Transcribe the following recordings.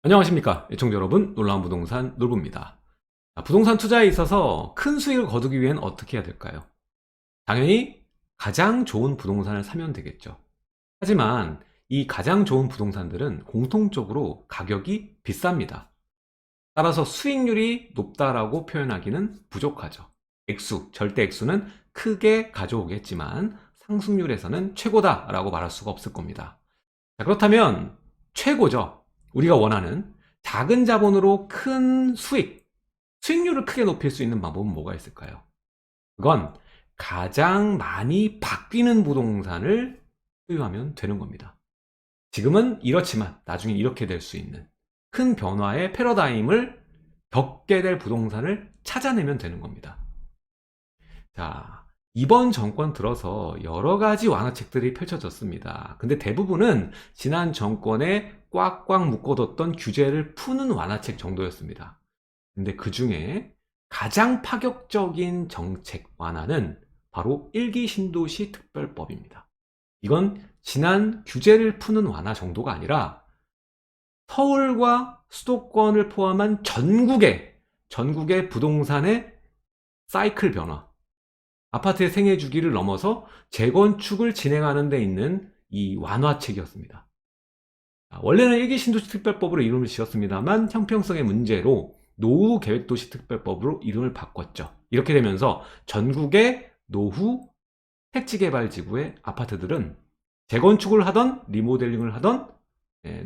안녕하십니까 애청자 여러분, 놀라운 부동산 놀부입니다. 부동산 투자에 있어서 큰 수익을 거두기 위해는 어떻게 해야 될까요? 당연히 가장 좋은 부동산을 사면 되겠죠. 하지만 이 가장 좋은 부동산들은 공통적으로 가격이 비쌉니다. 따라서 수익률이 높다라고 표현하기는 부족하죠. 절대 액수는 크게 가져오겠지만 상승률에서는 최고다라고 말할 수가 없을 겁니다. 자, 그렇다면 최고죠. 우리가 원하는 작은 자본으로 큰 수익률을 크게 높일 수 있는 방법은 뭐가 있을까요? 그건 가장 많이 바뀌는 부동산을 소유하면 되는 겁니다. 지금은 이렇지만 나중에 이렇게 될 수 있는 큰 변화의 패러다임을 겪게 될 부동산을 찾아내면 되는 겁니다. 자, 이번 정권 들어서 여러 가지 완화책들이 펼쳐졌습니다. 근데 대부분은 지난 정권에 꽉꽉 묶어뒀던 규제를 푸는 완화책 정도였습니다. 근데 그 중에 가장 파격적인 정책 완화는 바로 1기 신도시 특별법입니다. 이건 지난 규제를 푸는 완화 정도가 아니라 서울과 수도권을 포함한 전국의 부동산의 사이클 변화, 아파트의 생애 주기를 넘어서 재건축을 진행하는 데 있는 이 완화책이었습니다. 원래는 1기 신도시 특별법으로 이름을 지었습니다만 형평성의 문제로 노후 계획도시 특별법으로 이름을 바꿨죠. 이렇게 되면서 전국의 노후 택지개발지구의 아파트들은 재건축을 하던 리모델링을 하던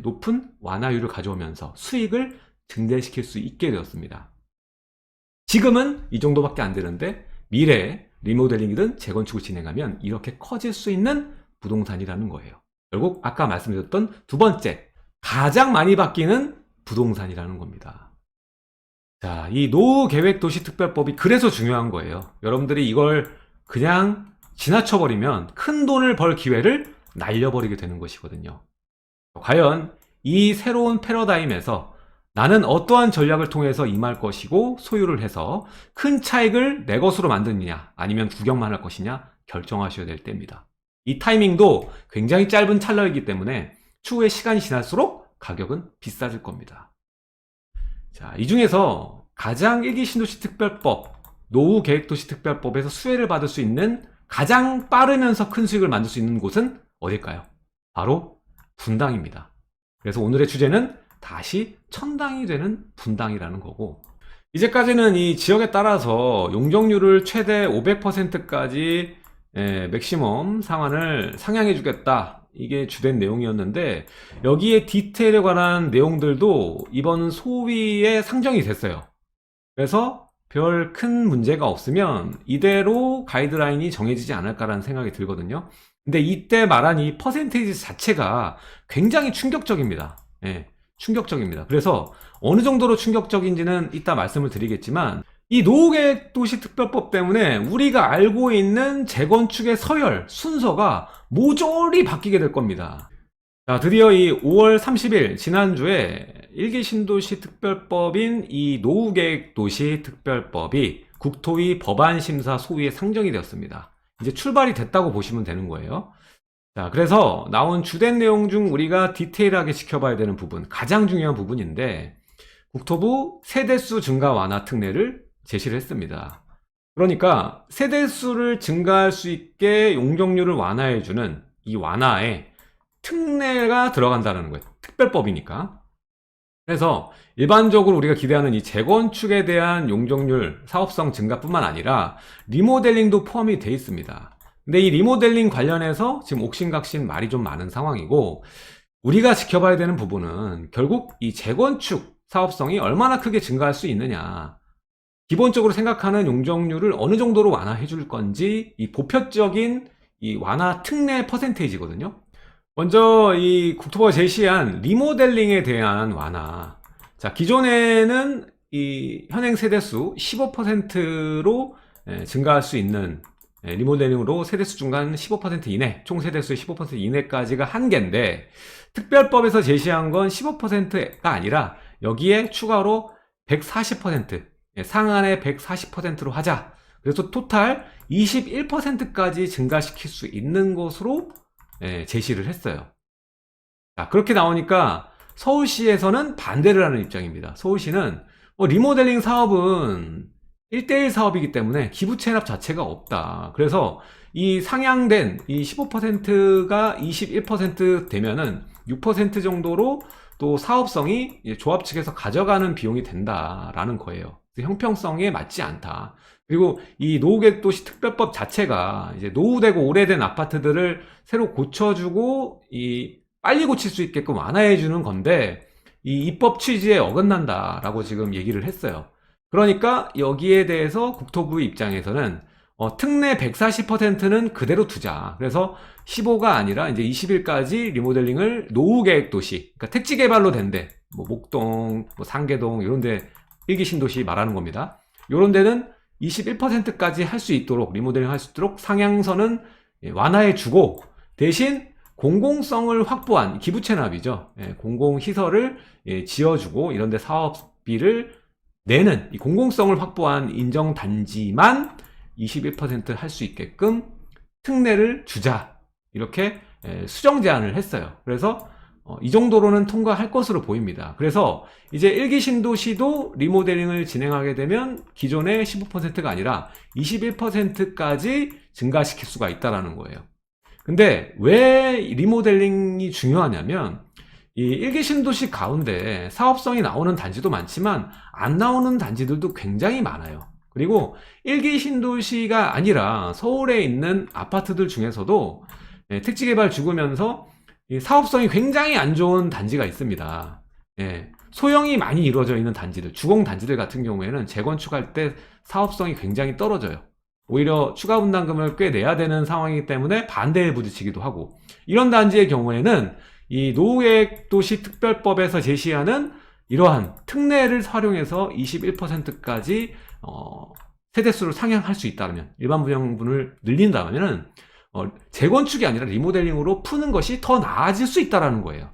높은 완화율을 가져오면서 수익을 증대시킬 수 있게 되었습니다. 지금은 이 정도밖에 안 되는데 미래에 리모델링이든 재건축을 진행하면 이렇게 커질 수 있는 부동산이라는 거예요. 결국 아까 말씀드렸던 두 번째, 가장 많이 바뀌는 부동산이라는 겁니다. 자, 이 노후계획도시특별법이 그래서 중요한 거예요. 여러분들이 이걸 그냥 지나쳐버리면 큰 돈을 벌 기회를 날려버리게 되는 것이거든요. 과연 이 새로운 패러다임에서 나는 어떠한 전략을 통해서 임할 것이고 소유를 해서 큰 차익을 내 것으로 만드느냐 아니면 구경만 할 것이냐 결정하셔야 될 때입니다. 이 타이밍도 굉장히 짧은 찰나이기 때문에 추후에 시간이 지날수록 가격은 비싸질 겁니다. 자, 이 중에서 가장 1기 신도시 특별법, 노후 계획도시 특별법에서 수혜를 받을 수 있는 가장 빠르면서 큰 수익을 만들 수 있는 곳은 어딜까요? 바로 분당입니다. 그래서 오늘의 주제는 다시 천당이 되는 분당이라는 거고, 이제까지는 이 지역에 따라서 용적률을 최대 500%까지 맥시멈 상한을 상향해 주겠다, 이게 주된 내용이었는데 여기에 디테일에 관한 내용들도 이번 소위에 상정이 됐어요. 그래서 별 큰 문제가 없으면 이대로 가이드라인이 정해지지 않을까라는 생각이 들거든요. 근데 이때 말한 이 퍼센테이지 자체가 굉장히 충격적입니다. 충격적입니다. 그래서 어느 정도로 충격적인지는 이따 말씀을 드리겠지만, 이 노후계획도시특별법 때문에 우리가 알고 있는 재건축의 서열, 순서가 모조리 바뀌게 될 겁니다. 자, 드디어 이 5월 30일 지난주에 1기 신도시 특별법인 이 노후계획도시 특별법이 국토위 법안심사 소위에 상정이 되었습니다. 이제 출발이 됐다고 보시면 되는 거예요. 자, 그래서 나온 주된 내용 중 우리가 디테일하게 지켜봐야 되는 부분, 가장 중요한 부분인데, 국토부 세대수 증가 완화 특례를 제시를 했습니다. 그러니까 세대수를 증가할 수 있게 용적률을 완화해주는 이 완화에 특례가 들어간다는 거예요. 특별법이니까. 그래서 일반적으로 우리가 기대하는 이 재건축에 대한 용적률 사업성 증가뿐만 아니라 리모델링도 포함이 되어 있습니다. 근데 이 리모델링 관련해서 지금 옥신각신 말이 좀 많은 상황이고, 우리가 지켜봐야 되는 부분은 결국 이 재건축 사업성이 얼마나 크게 증가할 수 있느냐, 기본적으로 생각하는 용적률을 어느 정도로 완화해 줄 건지, 이 보편적인 이 완화 특례 퍼센테이지거든요. 먼저 이 국토부가 제시한 리모델링에 대한 완화. 자, 기존에는 이 현행 세대수 15%로 증가할 수 있는, 리모델링으로 세대수 중간 15% 이내, 총 세대수의 15% 이내까지가 한계인데, 특별법에서 제시한 건 15%가 아니라 여기에 추가로 140%, 상한의 140%로 하자. 그래서 토탈 21%까지 증가시킬 수 있는 것으로 제시를 했어요. 자, 그렇게 나오니까 서울시에서는 반대를 하는 입장입니다. 서울시는 리모델링 사업은 1대1 사업이기 때문에 기부 체납 자체가 없다. 그래서 이 상향된 이 15%가 21% 되면은 6% 정도로 또 사업성이 조합 측에서 가져가는 비용이 된다라는 거예요. 형평성에 맞지 않다. 그리고 이 노후계획도시 특별법 자체가 이제 노후되고 오래된 아파트들을 새로 고쳐주고 빨리 고칠 수 있게끔 완화해주는 건데 이 입법 취지에 어긋난다라고 지금 얘기를 했어요. 그러니까 여기에 대해서 국토부 입장에서는 특례 140%는 그대로 두자. 그래서 15가 아니라 이제 20일까지 리모델링을 노후계획 도시, 그러니까 택지 개발로 된데, 목동, 상계동 이런 데 일기 신도시 말하는 겁니다. 이런 데는 21%까지 할 수 있도록 리모델링 할 수 있도록 상향선은 완화해 주고 대신 공공성을 확보한 기부 체납이죠. 공공시설을 지어주고 이런 데 사업비를 내는 이 공공성을 확보한 인정단지만 21% 할 수 있게끔 특례를 주자. 이렇게 수정 제안을 했어요. 그래서 이 정도로는 통과할 것으로 보입니다. 그래서 이제 1기 신도시도 리모델링을 진행하게 되면 기존의 15%가 아니라 21%까지 증가시킬 수가 있다는 거예요. 근데 왜 리모델링이 중요하냐면 이 1기 신도시 가운데 사업성이 나오는 단지도 많지만 안 나오는 단지들도 굉장히 많아요. 그리고 1기 신도시가 아니라 서울에 있는 아파트들 중에서도 택지개발 죽으면서 사업성이 굉장히 안 좋은 단지가 있습니다. 소형이 많이 이루어져 있는 단지들, 주공 단지들 같은 경우에는 재건축할 때 사업성이 굉장히 떨어져요. 오히려 추가 분담금을 꽤 내야 되는 상황이기 때문에 반대에 부딪히기도 하고, 이런 단지의 경우에는 이 노후계획도시 특별법에서 제시하는 이러한 특례를 활용해서 21%까지 세대수를 상향할 수 있다면, 일반 분양분을 늘린다면은 재건축이 아니라 리모델링으로 푸는 것이 더 나아질 수 있다는 거예요.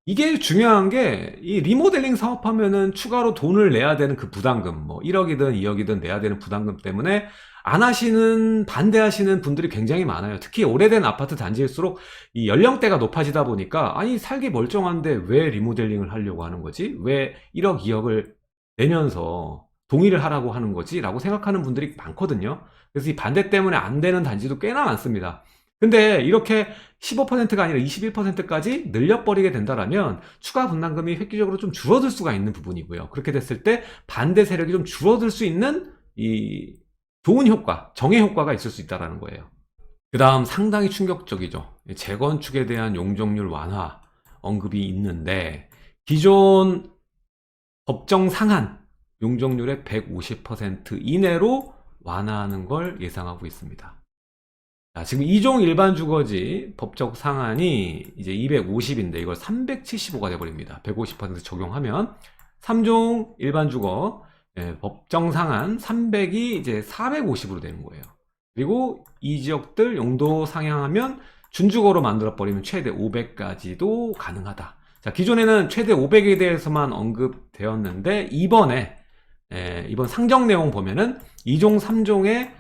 이게 중요한 게, 이 리모델링 사업하면은 추가로 돈을 내야 되는 그 부담금, 1억이든 2억이든 내야 되는 부담금 때문에 안 하시는, 반대하시는 분들이 굉장히 많아요. 특히 오래된 아파트 단지일수록 이 연령대가 높아지다 보니까, 아니 살기 멀쩡한데 왜 리모델링을 하려고 하는 거지? 왜 1억 2억을 내면서 동의를 하라고 하는 거지? 라고 생각하는 분들이 많거든요. 그래서 이 반대 때문에 안 되는 단지도 꽤나 많습니다. 근데 이렇게 15%가 아니라 21%까지 늘려버리게 된다면 추가 분담금이 획기적으로 좀 줄어들 수가 있는 부분이고요. 그렇게 됐을 때 반대 세력이 좀 줄어들 수 있는 이 좋은 효과, 정의 효과가 있을 수 있다는 거예요. 그 다음 상당히 충격적이죠. 재건축에 대한 용적률 완화 언급이 있는데, 기존 법정 상한 용적률의 150% 이내로 완화하는 걸 예상하고 있습니다. 자, 지금 2종 일반 주거지 법적 상한이 이제 250인데 이걸 375가 돼버립니다. 150% 적용하면 3종 일반 주거 법정 상한 300이 이제 450으로 되는 거예요. 그리고 이 지역들 용도 상향하면 준주거로 만들어버리면 최대 500까지도 가능하다. 자, 기존에는 최대 500에 대해서만 언급되었는데 이번 상정 내용 보면은 2종, 3종의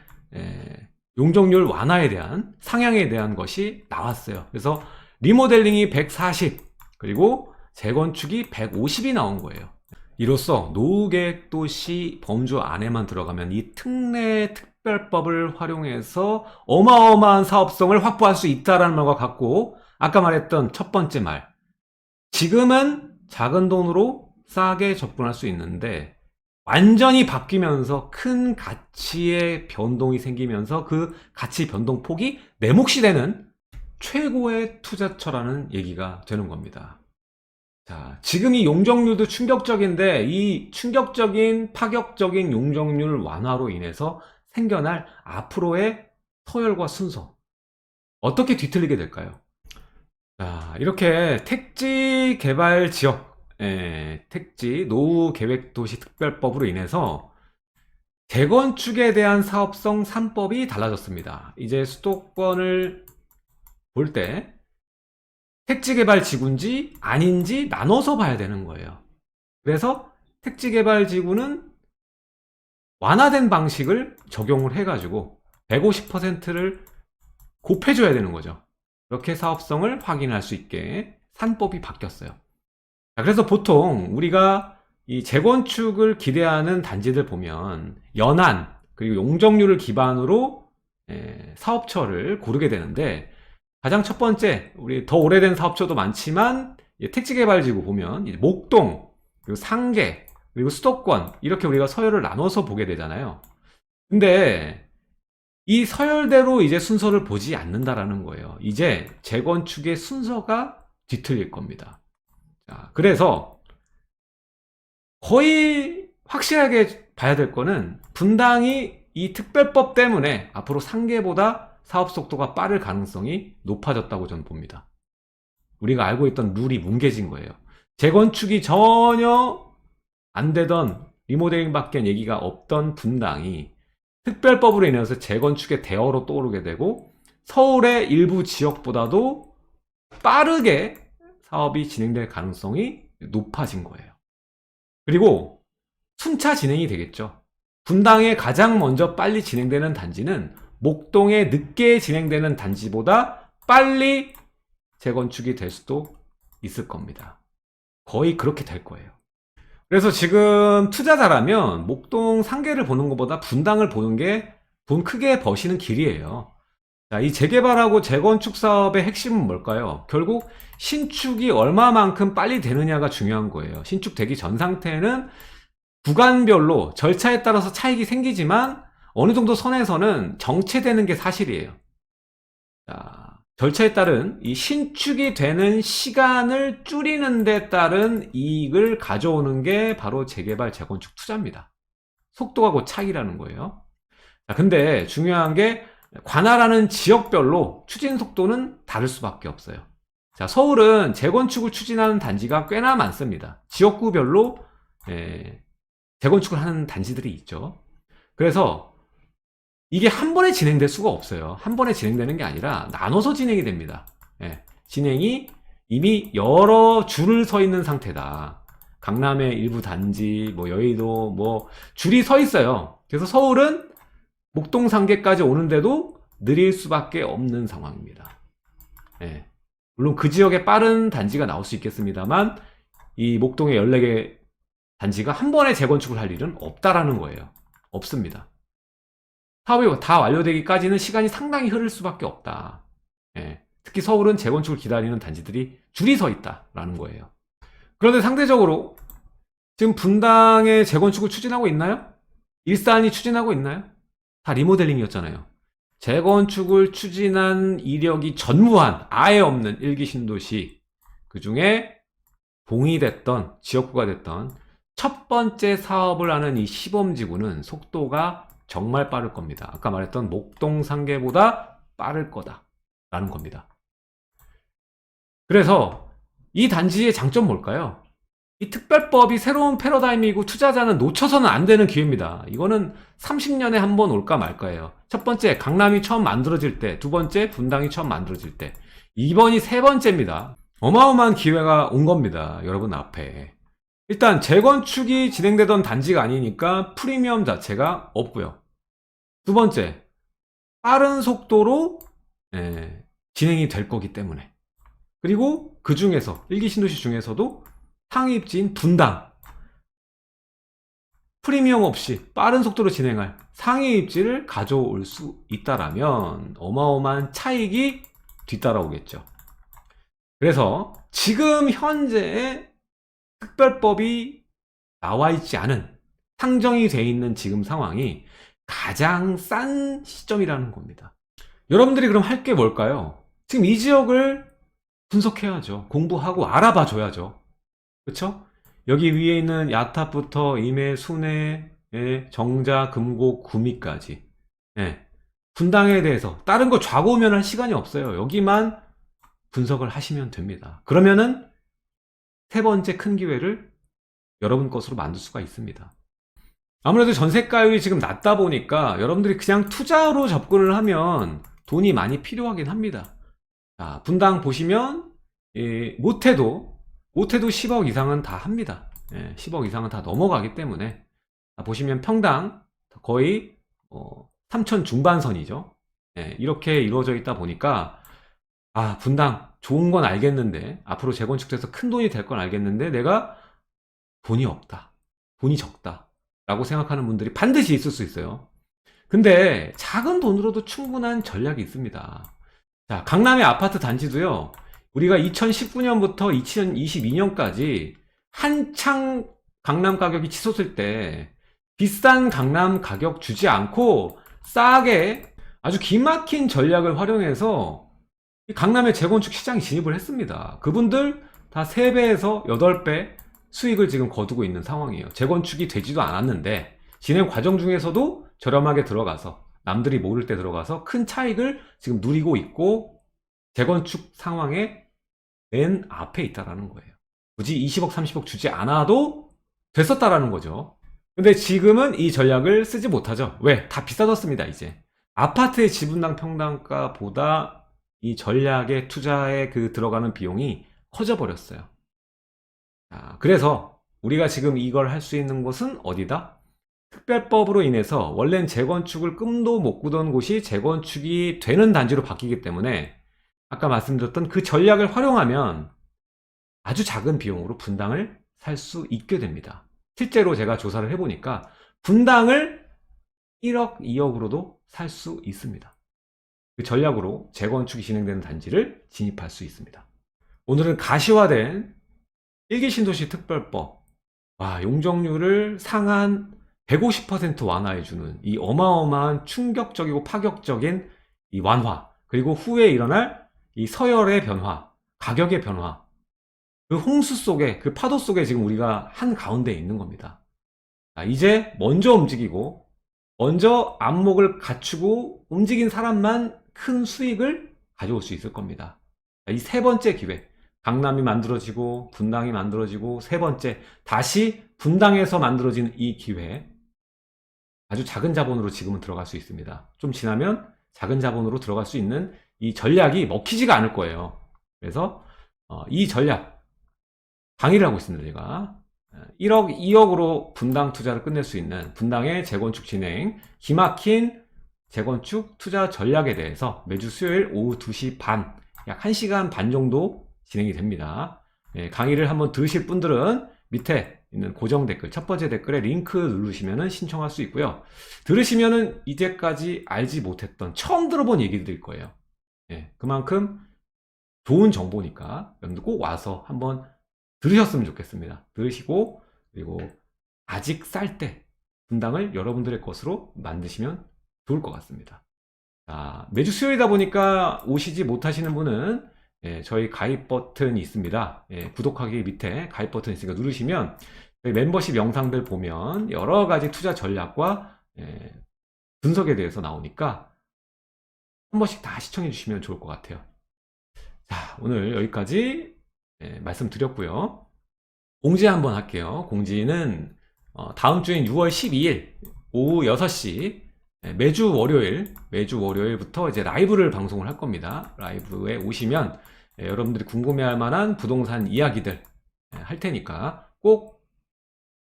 용적률 완화에 대한 상향에 대한 것이 나왔어요. 그래서 리모델링이 140 그리고 재건축이 150이 나온 거예요. 이로써 노후계획도시 범주 안에만 들어가면 이 특례 특별법을 활용해서 어마어마한 사업성을 확보할 수 있다는 말과 같고, 아까 말했던 첫 번째 말, 지금은 작은 돈으로 싸게 접근할 수 있는데 완전히 바뀌면서 큰 가치의 변동이 생기면서 그 가치 변동 폭이 내 몫이 되는 최고의 투자처라는 얘기가 되는 겁니다. 자, 지금 이 용적률도 충격적인데 이 충격적인 파격적인 용적률 완화로 인해서 생겨날 앞으로의 서열과 순서, 어떻게 뒤틀리게 될까요? 자, 이렇게 택지 개발 지역, 택지 노후계획도시 특별법으로 인해서 재건축에 대한 사업성 3법이 달라졌습니다. 이제 수도권을 볼 때 택지개발지구인지 아닌지 나눠서 봐야 되는 거예요. 그래서 택지개발지구는 완화된 방식을 적용을 해가지고 150%를 곱해줘야 되는 거죠. 이렇게 사업성을 확인할 수 있게 3법이 바뀌었어요. 자, 그래서 보통 우리가 이 재건축을 기대하는 단지들 보면 연한 그리고 용적률을 기반으로 사업처를 고르게 되는데, 가장 첫 번째, 우리 더 오래된 사업처도 많지만 택지개발지구 보면 이제 목동, 그리고 상계, 그리고 수도권, 이렇게 우리가 서열을 나눠서 보게 되잖아요. 근데 이 서열대로 이제 순서를 보지 않는다라는 거예요. 이제 재건축의 순서가 뒤틀릴 겁니다. 자, 그래서 거의 확실하게 봐야 될 거는, 분당이 이 특별법 때문에 앞으로 상계보다 사업 속도가 빠를 가능성이 높아졌다고 저는 봅니다. 우리가 알고 있던 룰이 뭉개진 거예요. 재건축이 전혀 안 되던, 리모델링 밖엔 얘기가 없던 분당이 특별법으로 인해서 재건축의 대어로 떠오르게 되고, 서울의 일부 지역보다도 빠르게 사업이 진행될 가능성이 높아진 거예요. 그리고 순차 진행이 되겠죠. 분당에 가장 먼저 빨리 진행되는 단지는 목동에 늦게 진행되는 단지보다 빨리 재건축이 될 수도 있을 겁니다. 거의 그렇게 될 거예요. 그래서 지금 투자자라면 목동 상계를 보는 것보다 분당을 보는 게 돈 크게 버시는 길이에요. 자, 이 재개발하고 재건축 사업의 핵심은 뭘까요? 결국 신축이 얼마만큼 빨리 되느냐가 중요한 거예요. 신축되기 전 상태는 구간별로 절차에 따라서 차익이 생기지만 어느 정도 선에서는 정체되는 게 사실이에요. 자, 절차에 따른 이 신축이 되는 시간을 줄이는 데 따른 이익을 가져오는 게 바로 재개발, 재건축 투자입니다. 속도가 곧 차익이라는 거예요. 자, 근데 중요한 게 관할하는 지역별로 추진 속도는 다를 수밖에 없어요. 자, 서울은 재건축을 추진하는 단지가 꽤나 많습니다. 지역구별로 재건축을 하는 단지들이 있죠. 그래서 이게 한 번에 진행될 수가 없어요. 한 번에 진행되는 게 아니라 나눠서 진행이 됩니다. 진행이 이미 여러 줄을 서 있는 상태다. 강남의 일부 단지, 뭐 여의도, 뭐 줄이 서 있어요. 그래서 서울은 목동 상계까지 오는데도 느릴 수밖에 없는 상황입니다. 물론 그 지역에 빠른 단지가 나올 수 있겠습니다만, 이 목동의 14개 단지가 한 번에 재건축을 할 일은 없다라는 거예요. 없습니다. 사업이 다 완료되기까지는 시간이 상당히 흐를 수밖에 없다. 특히 서울은 재건축을 기다리는 단지들이 줄이 서 있다라는 거예요. 그런데 상대적으로 지금 분당에 재건축을 추진하고 있나요? 일산이 추진하고 있나요? 다 리모델링이었잖아요. 재건축을 추진한 이력이 전무한, 아예 없는 1기 신도시, 그 중에 동의됐던, 지역구가 됐던 첫 번째 사업을 하는 이 시범지구는 속도가 정말 빠를 겁니다. 아까 말했던 목동 상계보다 빠를 거다라는 겁니다. 그래서 이 단지의 장점 뭘까요? 이 특별법이 새로운 패러다임이고 투자자는 놓쳐서는 안 되는 기회입니다. 이거는 30년에 한 번 올까 말까예요. 첫 번째, 강남이 처음 만들어질 때, 두 번째, 분당이 처음 만들어질 때, 이번이 세 번째입니다. 어마어마한 기회가 온 겁니다. 여러분 앞에. 일단 재건축이 진행되던 단지가 아니니까 프리미엄 자체가 없고요. 두 번째, 빠른 속도로 진행이 될 거기 때문에. 그리고 그 중에서 1기 신도시 중에서도 상위 입지인 분당, 프리미엄 없이 빠른 속도로 진행할 상위 입지를 가져올 수 있다라면 어마어마한 차익이 뒤따라오겠죠. 그래서 지금 현재의 특별법이 나와 있지 않은, 상정이 돼 있는 지금 상황이 가장 싼 시점이라는 겁니다. 여러분들이 그럼 할 게 뭘까요? 지금 이 지역을 분석해야죠. 공부하고 알아봐 줘야죠. 그쵸? 여기 위에 있는 야탑부터 임해, 순회, 정자, 금곡, 구미까지. 분당에 대해서 다른 거 좌고우면할 시간이 없어요. 여기만 분석을 하시면 됩니다. 그러면은 세 번째 큰 기회를 여러분 것으로 만들 수가 있습니다. 아무래도 전세가율이 지금 낮다 보니까 여러분들이 그냥 투자로 접근을 하면 돈이 많이 필요하긴 합니다. 자, 분당 보시면 못해도 10억 이상은 다 합니다. 10억 이상은 다 넘어가기 때문에, 보시면 평당 거의 3천 중반선이죠. 이렇게 이루어져 있다 보니까 분당 좋은 건 알겠는데, 앞으로 재건축돼서 큰 돈이 될 건 알겠는데, 내가 돈이 없다, 돈이 적다 라고 생각하는 분들이 반드시 있을 수 있어요. 근데 작은 돈으로도 충분한 전략이 있습니다. 자, 강남의 아파트 단지도요, 우리가 2019년부터 2022년까지 한창 강남 가격이 치솟을 때 비싼 강남 가격 주지 않고 싸게 아주 기막힌 전략을 활용해서 이 강남의 재건축 시장에 진입을 했습니다. 그분들 다 3배에서 8배 수익을 지금 거두고 있는 상황이에요. 재건축이 되지도 않았는데 진행 과정 중에서도 저렴하게 들어가서, 남들이 모를 때 들어가서 큰 차익을 지금 누리고 있고 재건축 상황에 맨 앞에 있다라는 거예요. 굳이 20억 30억 주지 않아도 됐었다라는 거죠. 근데 지금은 이 전략을 쓰지 못하죠. 왜? 다 비싸졌습니다. 이제 아파트의 지분당 평당가보다 이 전략에 투자에 들어가는 비용이 커져 버렸어요. 그래서 우리가 지금 이걸 할 수 있는 곳은 어디다? 특별법으로 인해서 원래는 재건축을 꿈도 못 꾸던 곳이 재건축이 되는 단지로 바뀌기 때문에 아까 말씀드렸던 그 전략을 활용하면 아주 작은 비용으로 분당을 살 수 있게 됩니다. 실제로 제가 조사를 해보니까 분당을 1억, 2억으로도 살 수 있습니다. 그 전략으로 재건축이 진행되는 단지를 진입할 수 있습니다. 오늘은 가시화된 1기 신도시 특별법, 용적률을 상한 150% 완화해주는 이 어마어마한 충격적이고 파격적인 이 완화, 그리고 후에 일어날 이 서열의 변화, 가격의 변화, 그 홍수 속에, 그 파도 속에 지금 우리가 한 가운데 있는 겁니다. 이제 먼저 움직이고 먼저 안목을 갖추고 움직인 사람만 큰 수익을 가져올 수 있을 겁니다. 이 3번째 기회, 강남이 만들어지고 분당이 만들어지고 3번째 다시 분당에서 만들어진 이 기회, 아주 작은 자본으로 지금은 들어갈 수 있습니다. 좀 지나면 작은 자본으로 들어갈 수 있는 이 전략이 먹히지가 않을 거예요. 그래서 이 전략 강의를 하고 있습니다. 제가 1억, 2억으로 분당 투자를 끝낼 수 있는 분당의 재건축 진행, 기막힌 재건축 투자 전략에 대해서 매주 수요일 오후 2시 반, 약 1시간 반 정도 진행이 됩니다. 강의를 한번 들으실 분들은 밑에 있는 고정 댓글, 첫 번째 댓글에 링크 누르시면 신청할 수 있고요. 들으시면 이제까지 알지 못했던, 처음 들어본 얘기들일 거예요. 그만큼 좋은 정보니까 여러분들 꼭 와서 한번 들으셨으면 좋겠습니다. 들으시고, 그리고 아직 쌀 때 분당을 여러분들의 것으로 만드시면 좋을 것 같습니다. 매주 수요일이다 보니까 오시지 못하시는 분은 저희 가입 버튼이 있습니다. 구독하기 밑에 가입 버튼이 있으니까 누르시면 저희 멤버십 영상들 보면 여러 가지 투자 전략과 분석에 대해서 나오니까 한 번씩 다 시청해 주시면 좋을 것 같아요. 자, 오늘 여기까지 말씀드렸고요. 공지 한번 할게요. 공지는 다음 주인 6월 12일 오후 6시 매주 월요일부터 이제 라이브를 방송을 할 겁니다. 라이브에 오시면 여러분들이 궁금해할 만한 부동산 이야기들 할 테니까 꼭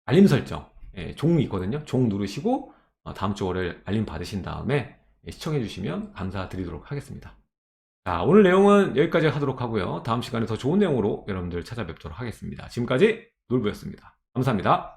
알림 설정, 종 있거든요. 종 누르시고 다음 주 월요일 알림 받으신 다음에 시청해 주시면 감사드리도록 하겠습니다. 자, 오늘 내용은 여기까지 하도록 하고요. 다음 시간에 더 좋은 내용으로 여러분들 찾아뵙도록 하겠습니다. 지금까지 놀부였습니다. 감사합니다.